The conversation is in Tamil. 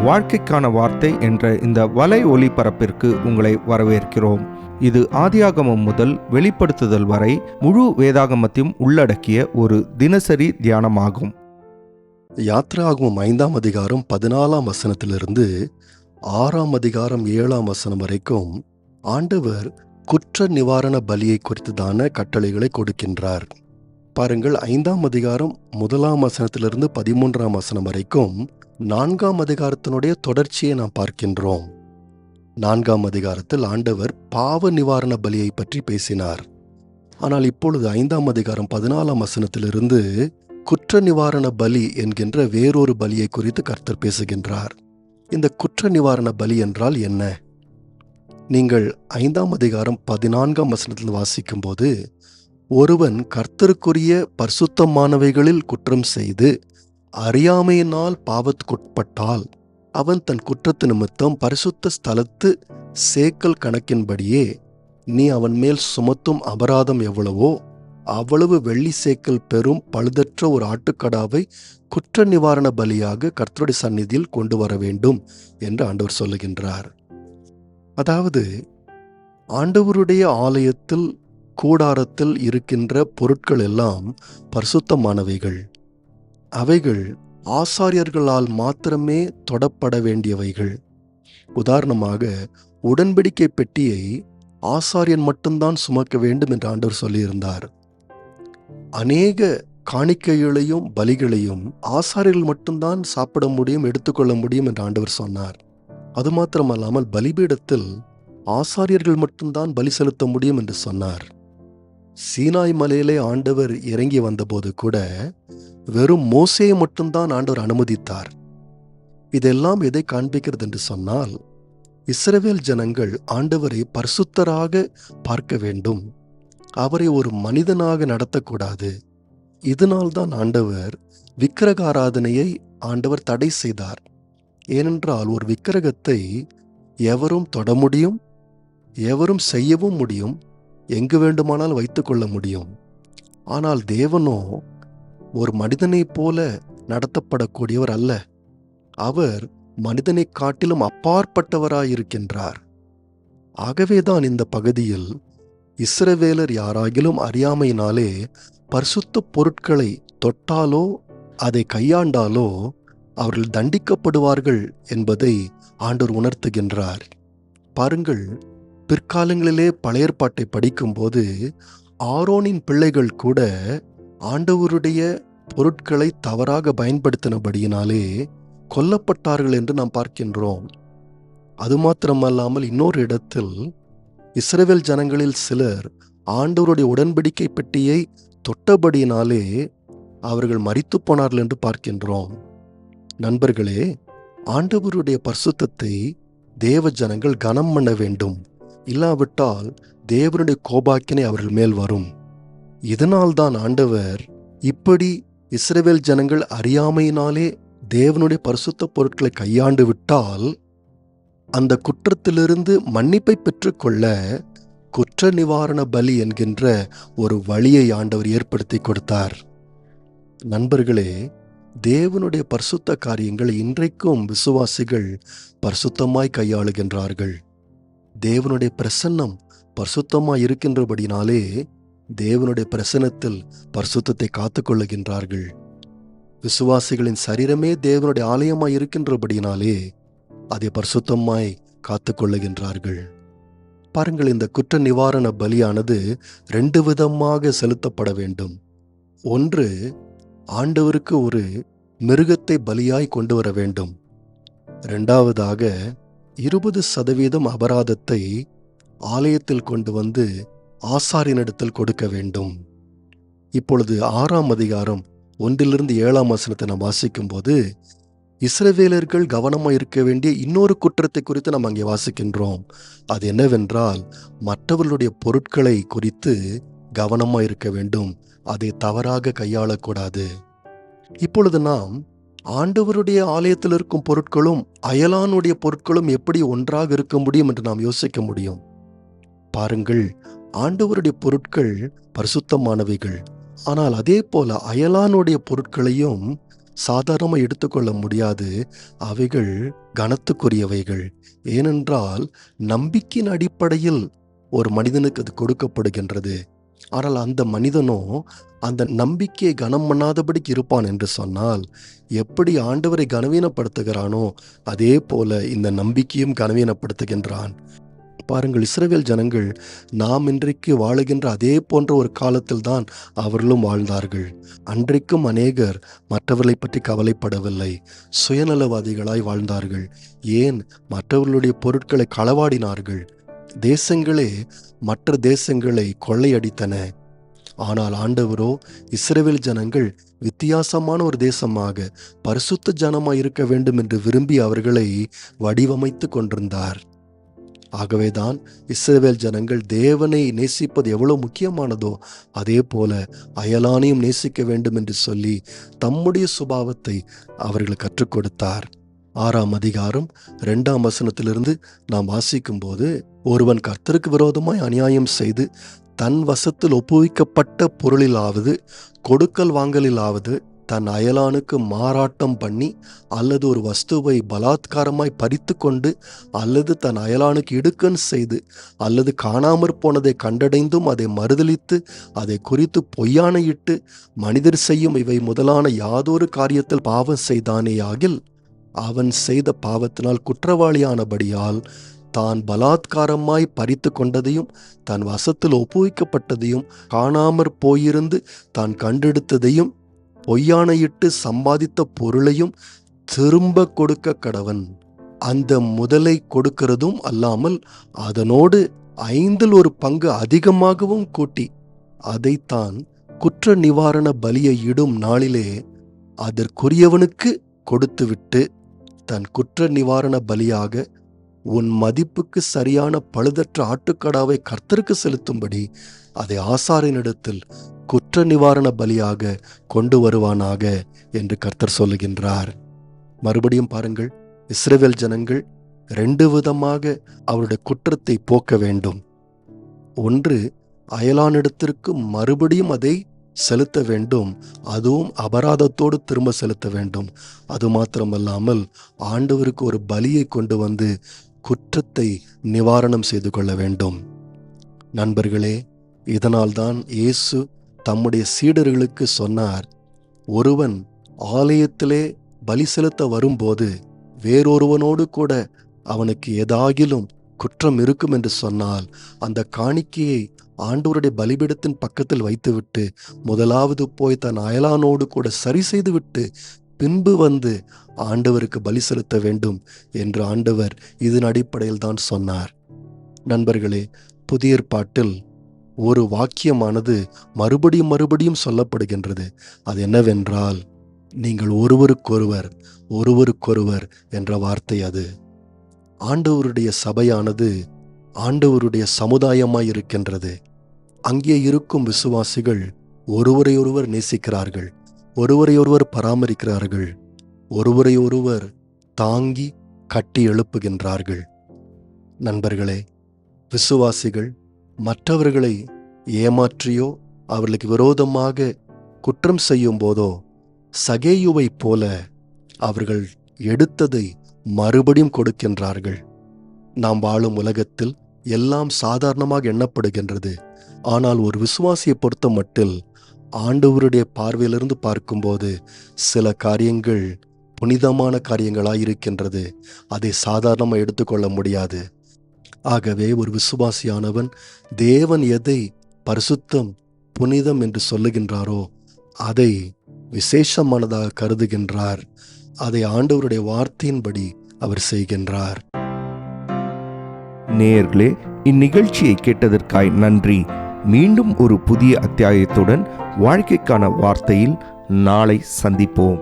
வாழ்க்கைக்கான வார்த்தை என்ற இந்த வலை ஒளிபரப்பிற்கு உங்களை வரவேற்கிறோம். இது ஆதியாகமம் முதல் வெளிப்படுத்துதல் வரை முழு வேதாகமத்தையும் உள்ளடக்கிய ஒரு தினசரி தியானமாகும். யாத்ராகமம் 5ஆம் அதிகாரம் 14ஆம் வசனத்திலிருந்து 6ஆம் அதிகாரம் 7ஆம் வசனம் வரைக்கும் ஆண்டவர் குற்ற நிவாரண பலியை குறித்ததான கட்டளைகளை கொடுக்கின்றார். பாருங்கள், 5ஆம் அதிகாரம் 1ஆம் வசனத்திலிருந்து 13ஆம் வசனம் வரைக்கும் 4ஆம் அதிகாரத்தினுடைய தொடர்ச்சியை நாம் பார்க்கின்றோம். 4ஆம் அதிகாரத்தில் ஆண்டவர் பாவ நிவாரண பலியை பற்றி பேசினார். ஆனால் இப்பொழுது 5ஆம் அதிகாரம் 14ஆம் வசனத்திலிருந்து குற்ற நிவாரண பலி என்கின்ற வேறொரு பலியை குறித்து கர்த்தர் பேசுகின்றார். இந்த குற்ற நிவாரண பலி என்றால் என்ன? நீங்கள் 5ஆம் அதிகாரம் 14ஆம் வசனத்தில் வாசிக்கும் போது, ஒருவன் கர்த்தருக்குரிய பரிசுத்தமானவைகளில் குற்றம் செய்து அறியாமையினால் பாவத்துக்குட்பட்டால் அவன் தன் குற்றத்து நிமித்தம் பரிசுத்த ஸ்தலத்து சேக்கல் கணக்கின்படியே நீ அவன் மேல் சுமத்தும் அபராதம் எவ்வளவோ அவ்வளவு வெள்ளி சேக்கல் பெறும் பழுதற்ற ஒரு ஆட்டுக்கடாவை குற்ற நிவாரண பலியாக கர்த்தருடைய சந்நிதியில் கொண்டு வர வேண்டும் என்று ஆண்டவர் சொல்லுகின்றார். அதாவது, ஆண்டவருடைய ஆலயத்தில் கூடாரத்தில் இருக்கின்ற பொருட்கள் எல்லாம் பரிசுத்தமானவைகள். அவைகள் ஆசாரியர்களால் மாத்திரமே தொடப்பட வேண்டியவைகள். உதாரணமாக, உடன்படிக்கை பெட்டியை ஆசாரியன் மட்டும்தான் சுமக்க வேண்டும் என்று ஆண்டவர் சொல்லியிருந்தார். அநேக காணிக்கைகளையும் பலிகளையும் ஆசாரியர்கள் மட்டும்தான் சாப்பிட முடியும், எடுத்துக்கொள்ள முடியும் என்று ஆண்டவர் சொன்னார். அது மாத்திரமல்லாமல் பலிபீடத்தில் ஆசாரியர்கள் மட்டும்தான் பலி செலுத்த முடியும் என்று சொன்னார். சீனாய் மலையிலே ஆண்டவர் இறங்கி வந்தபோது கூட வெறும் மோசேயை மட்டும்தான் ஆண்டவர் அனுமதித்தார். இதெல்லாம் எதை காண்பிக்கிறது என்று சொன்னால், இஸ்ரவேல் ஜனங்கள் ஆண்டவரை பரிசுத்தராக பார்க்க வேண்டும், அவரை ஒரு மனிதனாக நடத்தக்கூடாது. இதனால்தான் ஆண்டவர் விக்கிரக ஆராதனையை ஆண்டவர் தடை செய்தார். ஏனென்றால் ஒரு விக்கிரகத்தை எவரும் தொட முடியும், எவரும் செய்யவும் முடியும், எங்கு வேண்டுமானால் வைத்துக்கொள்ள முடியும். ஆனால் தேவனோ ஒரு மனிதனைப் போல நடத்தப்படக்கூடியவர் அல்ல. அவர் மனிதனை காட்டிலும் அப்பாற்பட்டவராயிருக்கின்றார். ஆகவேதான் இந்த பகுதியில் இஸ்ரவேலர் யாராகிலும் அறியாமையினாலே பரிசுத்த பொருட்களை தொட்டாலோ அதை கையாண்டாலோ அவர்கள் தண்டிக்கப்படுவார்கள் என்பதை ஆண்டவர் உணர்த்துகின்றார். பாருங்கள், பிற்காலங்களிலே பழைய ஏற்பாட்டை படிக்கும்போது ஆரோனின் பிள்ளைகள் கூட ஆண்டவருடைய பொருட்களை தவறாக பயன்படுத்தினபடியினாலே கொல்லப்பட்டார்கள் என்று நாம் பார்க்கின்றோம். அது மாத்திரமல்லாமல் இன்னொரு இடத்தில் இஸ்ரவேல் ஜனங்களில் சிலர் ஆண்டவருடைய உடன்படிக்கை பெட்டியை தொட்டபடியினாலே அவர்கள் மரித்து போனார்கள் என்று பார்க்கின்றோம். நண்பர்களே, ஆண்டவருடைய பரிசுத்தத்தை தேவ ஜனங்கள் கனம் பண்ண வேண்டும். இல்லாவிட்டால் தேவனுடைய கோபாக்கினை அவர்கள் மேல் வரும். இதனால்தான் ஆண்டவர் இப்படி இஸ்ரவேல் ஜனங்கள் அறியாமையினாலே தேவனுடைய பரிசுத்த பொருட்களை கையாண்டு விட்டால் அந்த குற்றத்திலிருந்து மன்னிப்பை பெற்றுக்கொள்ள குற்ற நிவாரண பலி என்கின்ற ஒரு வழியை ஆண்டவர் ஏற்படுத்தி கொடுத்தார். நண்பர்களே, தேவனுடைய பரிசுத்த காரியங்களை இன்றைக்கும் விசுவாசிகள் பரிசுத்தமாய் கையாளுகின்றார்கள். தேவனுடைய பிரசன்னம் பரிசுத்தமாய் இருக்கின்றபடினாலே தேவனுடைய பிரசன்னத்தில் பரிசுத்தத்தை காத்துக்கொள்ளுகின்றார்கள். விசுவாசிகளின் சரீரமே தேவனுடைய ஆலயமாய் இருக்கின்றபடினாலே அதை பரிசுத்தமாய் காத்துக்கொள்ளுகின்றார்கள். பாருங்கள், இந்த குற்ற நிவாரண பலியானது 2 விதமாக செலுத்தப்பட வேண்டும். ஒன்று, ஆண்டவருக்கு ஒரு மிருகத்தை பலியாய் கொண்டு வர வேண்டும். 2வதாக 20% அபராதத்தை ஆலயத்தில் கொண்டு வந்து ஆசாரியனிடத்தில் கொடுக்க வேண்டும். இப்பொழுது 6ஆம் அதிகாரம் 1லிருந்து 7ஆம் வசனத்தை நாம் வாசிக்கும் போது இஸ்ரவேலர்கள் கவனமாக இருக்க வேண்டிய இன்னொரு குற்றத்தை குறித்து நாம் அங்கே வாசிக்கின்றோம். அது என்னவென்றால், மற்றவர்களுடைய பொருட்களை குறித்து கவனமாக இருக்க வேண்டும், அதை தவறாக கையாளக்கூடாது. இப்பொழுது நாம் ஆண்டவருடைய ஆலயத்தில் இருக்கும் பொருட்களும் அயலானுடைய பொருட்களும் எப்படி ஒன்றாக இருக்க முடியும் என்று நாம் யோசிக்க முடியும். பாருங்கள், ஆண்டவருடைய பொருட்கள் பரிசுத்தமானவைகள். ஆனால் அதே போல அயலானுடைய பொருட்களையும் சாதாரணமாக எடுத்துக்கொள்ள முடியாது. அவைகள் கனத்துக்குரியவைகள். ஏனென்றால் நம்பிக்கையின் அடிப்படையில் ஒரு மனிதனுக்கு அது கொடுக்கப்படுகின்றது. ஆனால் அந்த மனிதனோ அந்த நம்பிக்கையை கனம் பண்ணாதபடிக்கு இருப்பான் என்று சொன்னால், எப்படி ஆண்டவரை கனவீனப்படுத்துகிறானோ அதே போல இந்த நம்பிக்கையும் கனவீனப்படுத்துகின்றான். பாருங்கள், இஸ்ரவேல் ஜனங்கள் நாம் இன்றைக்கு வாழுகின்ற அதே போன்ற ஒரு காலத்தில் தான் அவர்களும் வாழ்ந்தார்கள். அன்றைக்கும் அநேகர் மற்றவர்களை பற்றி கவலைப்படவில்லை, சுயநலவாதிகளாய் வாழ்ந்தார்கள். ஏன்? மற்றவர்களுடைய பொருட்களை களவாடினார்கள். தேசங்களே மற்ற தேசங்களை கொள்ளையடித்தன. ஆனால் ஆண்டவரோ இஸ்ரவேல் ஜனங்கள் வித்தியாசமான ஒரு தேசமாக, பரிசுத்த ஜனமாய் இருக்க வேண்டும் என்று விரும்பி அவர்களை வடிவமைத்து கொண்டிருந்தார். ஆகவேதான் இஸ்ரவேல் ஜனங்கள் தேவனை நேசிப்பது எவ்வளவு முக்கியமானதோ அதே போல அயலானையும் நேசிக்க வேண்டும் என்று சொல்லி தம்முடைய சுபாவத்தை அவர்கள் கற்றுக் கொடுத்தார். 6ஆம் அதிகாரம் 2ஆம் வசனத்திலிருந்து நாம் வாசிக்கும் போது, ஒருவன் கர்த்தருக்கு விரோதமாய் அநியாயம் செய்து தன் வசத்தில் ஒப்புவிக்கப்பட்ட பொருளிலாவது கொடுக்கல் வாங்கலிலாவது தன் அயலானுக்கு மாறாட்டம் பண்ணி, அல்லது ஒரு வஸ்துவை பலாத்காரமாய் பறித்து கொண்டு, அல்லது தன் அயலானுக்கு இடுக்கண் செய்து, அல்லது காணாமற் போனதை கண்டடைந்தும் அதை மறுதலித்து அதை குறித்து பொய்யானையிட்டு மனிதர் செய்யும் இவை முதலான யாதொரு காரியத்தில் பாவம் செய்தானேயாகில், அவன் செய்த பாவத்தினால் குற்றவாளியானபடியால் தான் பலாத்காரமாய் பறித்து கொண்டதையும் தன் வசத்தில் ஒப்புவிக்கப்பட்டதையும் காணாமற் போயிருந்து தான் கண்டெடுத்ததையும் பொய்யானையிட்டு சம்பாதித்த பொருளையும் திரும்ப கொடுக்க கடவன். அந்த முதலை கொடுக்கிறதும் அல்லாமல் அதனோடு 1/5 அதிகமாகவும் கூட்டி அதைத்தான் குற்ற நிவாரண பலியை இடும் நாளிலே அதற்குரியவனுக்கு கொடுத்துவிட்டு, தன் குற்ற நிவாரண பலியாக உன் மதிப்புக்கு சரியான பழுதற்ற ஆட்டுக்கடாவை கர்த்தருக்கு செலுத்தும்படி அதை ஆசாரியனிடத்தில் குற்ற நிவாரண பலியாக கொண்டு வருவானாக என்று கர்த்தர் சொல்லுகின்றார். மறுபடியும் பாருங்கள், இஸ்ரவேல் ஜனங்கள் 2 விதமாக அவருடைய குற்றத்தை போக்க வேண்டும். ஒன்று, அயலானிடத்திற்கு மறுபடியும் அதை செலுத்த வேண்டும், அதுவும் அபராதத்தோடு திரும்ப செலுத்த வேண்டும். அது மாத்திரமல்லாமல் ஆண்டவருக்கு ஒரு பலியை கொண்டு வந்து குற்றத்தை நிவாரணம் செய்து கொள்ள வேண்டும். நண்பர்களே, இதனால்தான் இயேசு தம்முடைய சீடர்களுக்கு சொன்னார், ஒருவன் ஆலயத்திலே பலி செலுத்த வரும்போது வேறொருவனோடு கூட அவனுக்கு ஏதாகிலும் குற்றம் இருக்கும் என்று சொன்னால், அந்த காணிக்கையை ஆண்டவருடைய பலிபீடத்தின் பக்கத்தில் வைத்துவிட்டு முதலாவது போய் தன் அயலானோடு கூட சரி செய்துவிட்டு பின்பு வந்து ஆண்டவருக்கு பலி செலுத்த வேண்டும் என்று ஆண்டவர் இதன் அடிப்படையில் தான் சொன்னார். நண்பர்களே, புதிய ஏற்பாட்டில் ஒரு வாக்கியமானது மறுபடியும் சொல்லப்படுகின்றது. அது என்னவென்றால், நீங்கள் ஒருவருக்கொருவர் என்ற வார்த்தை. அது ஆண்டவருடைய சபையானது ஆண்டவருடைய சமுதாயமாய் இருக்கின்றது. அங்கே இருக்கும் விசுவாசிகள் ஒருவரையொருவர் நேசிக்கிறார்கள், ஒருவரையொருவர் பராமரிக்கிறார்கள், ஒருவரையொருவர் தாங்கி கட்டி எழுப்புகின்றார்கள். நண்பர்களே, விசுவாசிகள் மற்றவர்களை ஏமாற்றியோ அவர்களுக்கு விரோதமாக குற்றம் செய்யும் போதோ சகேயுவை போல அவர்கள் எடுத்ததை மறுபடியும் கொடுக்கின்றார்கள். நாம் வாழும் உலகத்தில் எல்லாம் சாதாரணமாக எண்ணப்படுகின்றது. ஆனால் ஒரு விசுவாசியை பொறுத்த மட்டில் ஆண்டவருடைய பார்வையிலிருந்து பார்க்கும்போது சில காரியங்கள் புனிதமான காரியங்களாய் இருக்கின்றது. அதை சாதாரணமாக எடுத்துக்கொள்ள முடியாது. ஆகவே ஒரு விசுவாசியானவன் தேவன் எதை பரிசுத்தம், புனிதம் என்று சொல்லுகின்றாரோ அதை விசேஷமானதாக கருதுகின்றார். அதை ஆண்டவருடைய வார்த்தையின்படி அவர் செய்கின்றார். நேயர்களே, இந்நிகழ்ச்சியை கேட்டதற்காய் நன்றி. மீண்டும் ஒரு புதிய அத்தியாயத்துடன் வாழ்க்கைக்கான வார்த்தையில் நாளை சந்திப்போம்.